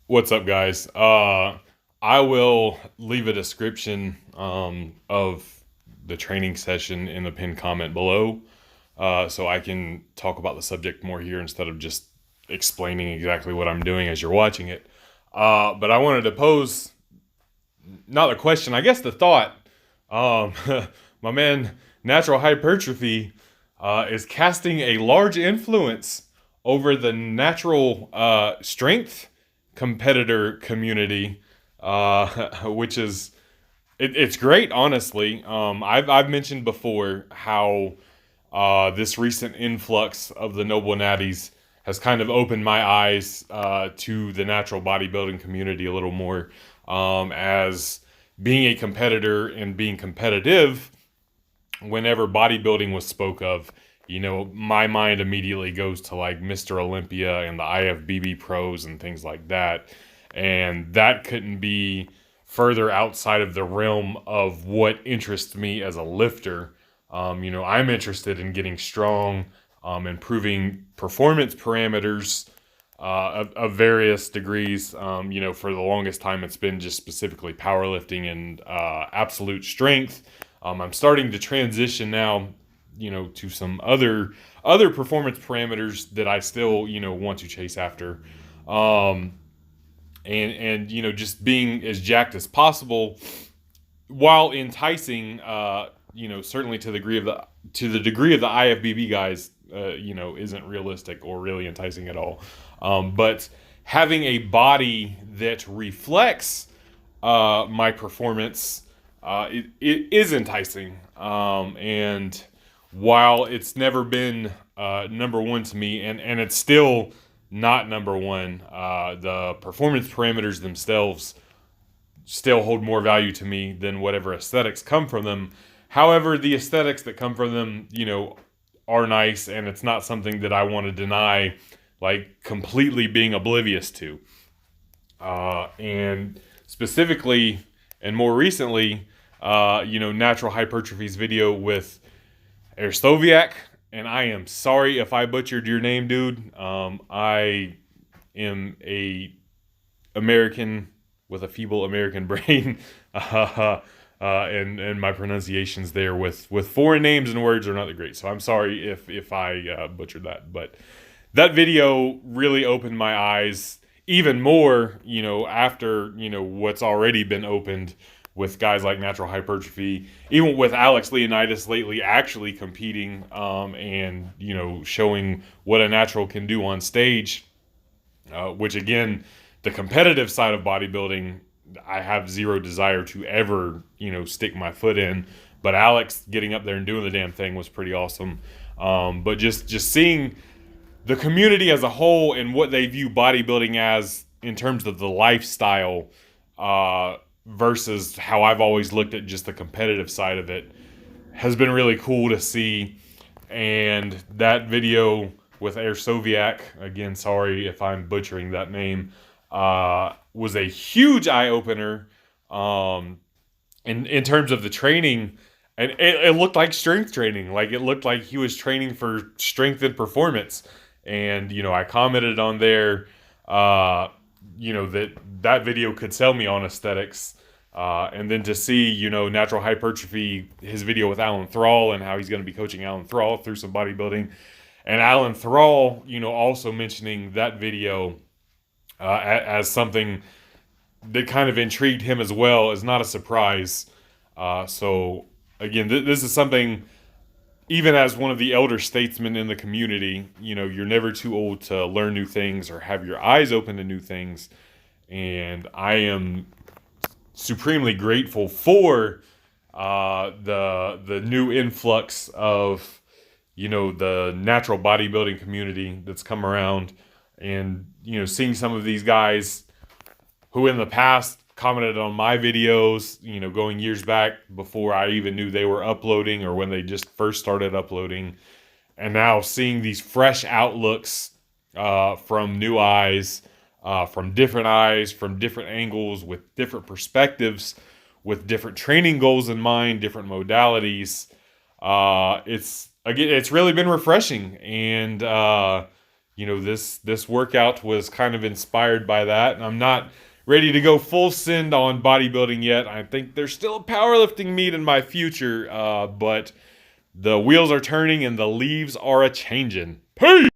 What's up, guys? I will leave a description of the training session in the pinned comment below, so I can talk about the subject more here instead of just explaining exactly what I'm doing as you're watching it. But I wanted to pose not the question, I guess the thought. Um, my man, Natural Hypertrophy, is casting a large influence over the natural strength competitor community, which is it's great, honestly. I've mentioned before how this recent influx of the noble natties has kind of opened my eyes to the natural bodybuilding community a little more, as being a competitor and being competitive. Whenever bodybuilding was spoke of, my mind immediately goes to like Mr. Olympia and the IFBB pros and things like that. And that couldn't be further outside of the realm of what interests me as a lifter. I'm interested in getting strong, improving performance parameters of various degrees. For the longest time, it's been just specifically powerlifting and absolute strength. I'm starting to transition now, to some other performance parameters that I still, want to chase after. And just being as jacked as possible while enticing, certainly to the degree of the IFBB guys, isn't realistic or really enticing at all. But having a body that reflects my performance, it is enticing. And while it's never been number one to me, and it's still not number one, the performance parameters themselves still hold more value to me than whatever aesthetics come from them. However, the aesthetics that come from them, are nice, and it's not something that I want to deny, like completely being oblivious to. And specifically, and more recently, Natural Hypertrophy's video with Erstoviak, and I am sorry if I butchered your name, dude. I am a American with a feeble American brain, and my pronunciations there with foreign names and words are not that great. So I'm sorry if I butchered that, but that video really opened my eyes even more. After what's already been opened with guys like Natural Hypertrophy, even with Alex Leonidas lately actually competing, and showing what a natural can do on stage, which again, the competitive side of bodybuilding, I have zero desire to ever, stick my foot in. But Alex getting up there and doing the damn thing was pretty awesome. But just seeing the community as a whole and what they view bodybuilding as in terms of the lifestyle, versus how I've always looked at just the competitive side of it, has been really cool to see. And that video with Air Soviak, again, sorry if I'm butchering that name, was a huge eye-opener, in terms of the training. And it looked like strength training. Like, it looked like he was training for strength and performance. And, I commented on there, that video could sell me on aesthetics. And then to see, Natural Hypertrophy, his video with Alan Thrall, and how he's going to be coaching Alan Thrall through some bodybuilding. And Alan Thrall, also mentioning that video as something that kind of intrigued him as well, is not a surprise. So, again, this is something, even as one of the elder statesmen in the community, you're never too old to learn new things or have your eyes open to new things. And I am supremely grateful for the new influx of the natural bodybuilding community that's come around, and seeing some of these guys who in the past commented on my videos, going years back before I even knew they were uploading, or when they just first started uploading, and now seeing these fresh outlooks from new eyes, from different angles, with different perspectives, with different training goals in mind, different modalities. It's really been refreshing. And this workout was kind of inspired by that. And I'm not ready to go full send on bodybuilding yet. I think there's still a powerlifting meet in my future, but the wheels are turning and the leaves are a changing. Peace!